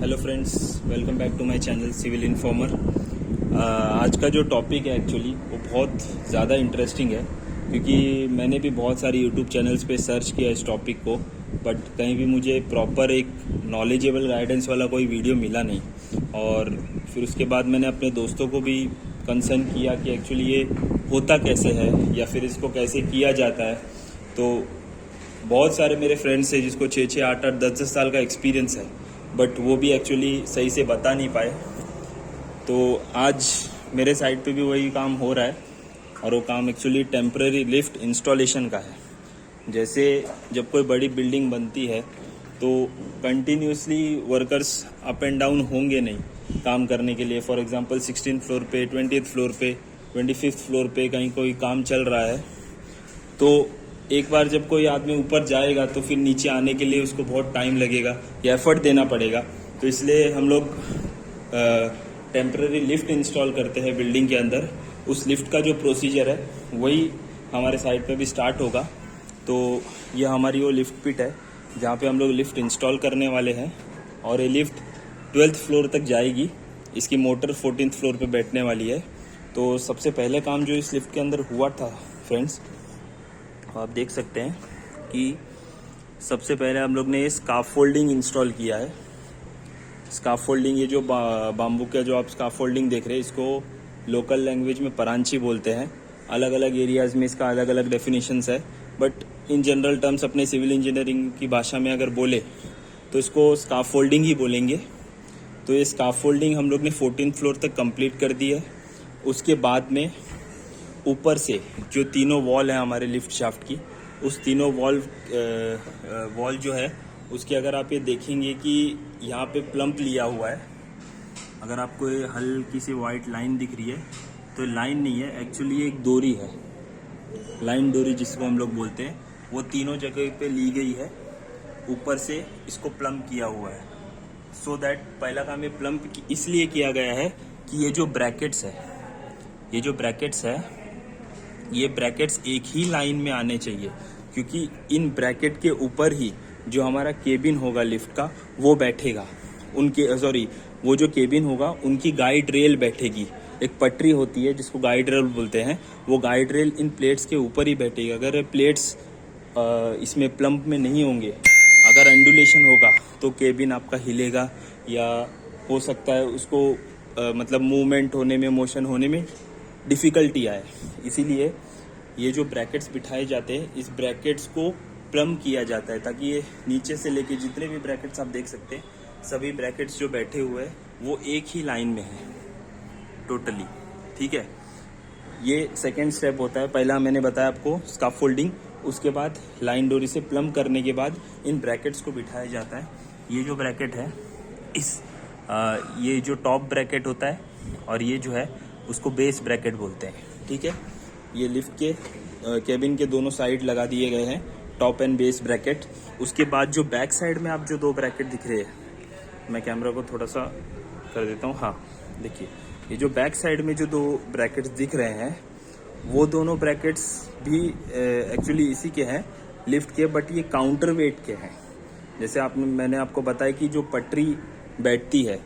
Hello friends, welcome back to my channel civil informer. आज का जो टॉपिक है एक्चुअली वो बहुत ज़्यादा इंटरेस्टिंग है, क्योंकि मैंने भी बहुत सारी यूट्यूब चैनल्स पे सर्च किया इस टॉपिक को, बट कहीं भी मुझे प्रॉपर एक नॉलेजेबल गाइडेंस वाला कोई वीडियो मिला नहीं। और फिर उसके बाद मैंने अपने दोस्तों को भी कंसर्न किया कि एक्चुअली ये होता कैसे है या फिर इसको कैसे किया जाता है। तो बहुत सारे मेरे फ्रेंड्स हैं जिसको 6-6, 8-8, 10-10 साल का एक्सपीरियंस है, बट वो भी एक्चुअली सही से बता नहीं पाए। तो आज मेरे साइड पे भी वही काम हो रहा है, और वो काम एक्चुअली टेम्पररी लिफ्ट इंस्टॉलेशन का है। जैसे जब कोई बड़ी बिल्डिंग बनती है तो continuously workers up and down होंगे नहीं काम करने के लिए। फॉर एग्जांपल 16th फ्लोर पे, 20th फ्लोर पे, 25th फ्लोर पे कहीं कोई काम चल रहा है, तो एक बार जब कोई आदमी ऊपर जाएगा तो फिर नीचे आने के लिए उसको बहुत टाइम लगेगा या एफर्ट देना पड़ेगा। तो इसलिए हम लोग टेम्पररी लिफ्ट इंस्टॉल करते हैं बिल्डिंग के अंदर। उस लिफ्ट का जो प्रोसीजर है वही हमारे साइड पे भी स्टार्ट होगा। तो ये हमारी वो लिफ्ट पिट है जहाँ पे हम लोग लिफ्ट इंस्टॉल करने वाले हैं, और ये लिफ्ट 12th फ्लोर तक जाएगी। इसकी मोटर 14th फ्लोर पे बैठने वाली है। तो सबसे पहले काम जो इस लिफ्ट के अंदर हुआ था फ्रेंड्स, आप देख सकते हैं कि सबसे पहले हम लोग ने ये स्काफोल्डिंग इंस्टॉल किया है। स्काफोल्डिंग, ये जो बाम्बू का जो आप स्काफोल्डिंग देख रहे हैं, इसको लोकल लैंग्वेज में परांची बोलते हैं। अलग अलग एरियाज़ में इसका अलग अलग डेफिनेशंस है, बट इन जनरल टर्म्स अपने सिविल इंजीनियरिंग की भाषा में अगर बोले तो इसको स्काफोल्डिंग ही बोलेंगे। तो ये स्काफोल्डिंग हम लोग ने 14th फ्लोर तक कंप्लीट कर दी है। उसके बाद में ऊपर से जो तीनों वॉल है हमारे लिफ्ट शाफ्ट की, उस तीनों वॉल जो है उसके अगर आप ये देखेंगे कि यहाँ पे प्लम्प लिया हुआ है। अगर आपको ये हल्की सी वाइट लाइन दिख रही है तो लाइन नहीं है, एक्चुअली एक डोरी है, लाइन डोरी जिसको हम लोग बोलते हैं, वो तीनों जगह पे ली गई है। ऊपर से इसको प्लम्प किया हुआ है। सो दैट पहला काम ये प्लम्प इसलिए किया गया है कि ये जो ब्रैकेट्स है, ये ब्रैकेट्स एक ही लाइन में आने चाहिए, क्योंकि इन ब्रैकेट के ऊपर ही जो हमारा केबिन होगा लिफ्ट का वो बैठेगा। वो जो केबिन होगा उनकी गाइड रेल बैठेगी। एक पटरी होती है जिसको गाइड रेल बोलते हैं, वो गाइड रेल इन प्लेट्स के ऊपर ही बैठेगी। अगर प्लेट्स इसमें प्लम्प में नहीं होंगे, अगर अंडुलेशन होगा तो केबिन आपका हिलेगा, या हो सकता है उसको मतलब मूवमेंट होने में, मोशन होने में डिफ़िकल्टी आए। इसीलिए ये जो ब्रैकेट्स बिठाए जाते हैं, इस ब्रैकेट्स को प्लम्प किया जाता है, ताकि ये नीचे से लेके जितने भी ब्रैकेट्स आप देख सकते हैं, सभी ब्रैकेट्स जो बैठे हुए हैं वो एक ही लाइन में है टोटली। ठीक है, ये सेकेंड स्टेप होता है। पहला मैंने बताया आपको स्काफोल्डिंग, उसके बाद लाइन डोरी से प्लम्प करने के बाद इन ब्रैकेट्स को बिठाया जाता है। ये जो ब्रैकेट है, ये जो टॉप ब्रैकेट होता है, और ये जो है उसको बेस ब्रैकेट बोलते हैं। ठीक है, ये लिफ्ट के केबिन के दोनों साइड लगा दिए गए हैं, टॉप एंड बेस ब्रैकेट। उसके बाद जो बैक साइड में आप जो दो ब्रैकेट दिख रहे हैं, मैं कैमरा को थोड़ा सा कर देता हूँ। हाँ देखिए, ये जो बैक साइड में जो दो ब्रैकेट्स दिख रहे हैं, वो दोनों ब्रैकेट्स भी एक्चुअली इसी के हैं लिफ्ट के, बट ये काउंटर वेट के हैं। जैसे मैंने आपको बताया कि जो पटरी बैठती है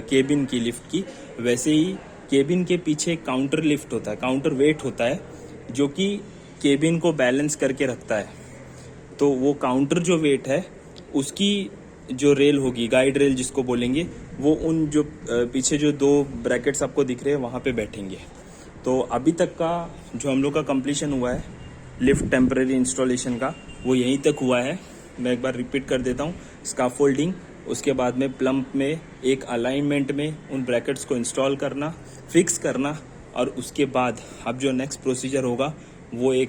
केबिन की लिफ्ट की, वैसे ही केबिन के पीछे काउंटर लिफ्ट होता है, काउंटर वेट होता है, जो कि केबिन को बैलेंस करके रखता है। तो वो काउंटर जो वेट है, उसकी जो रेल होगी, गाइड रेल जिसको बोलेंगे, वो उन जो पीछे जो दो ब्रैकेट्स आपको दिख रहे हैं वहाँ पे बैठेंगे। तो अभी तक का जो हम लोग का कंप्लीशन हुआ है लिफ्ट टेम्पररी इंस्टॉलेशन का, वो यहीं तक हुआ है। मैं एक बार रिपीट कर देता हूँ। स्काफोल्डिंग, उसके बाद में प्लम्प में एक अलाइनमेंट में उन ब्रैकेट्स को इंस्टॉल करना, फिक्स करना, और उसके बाद अब जो नेक्स्ट प्रोसीजर होगा वो एक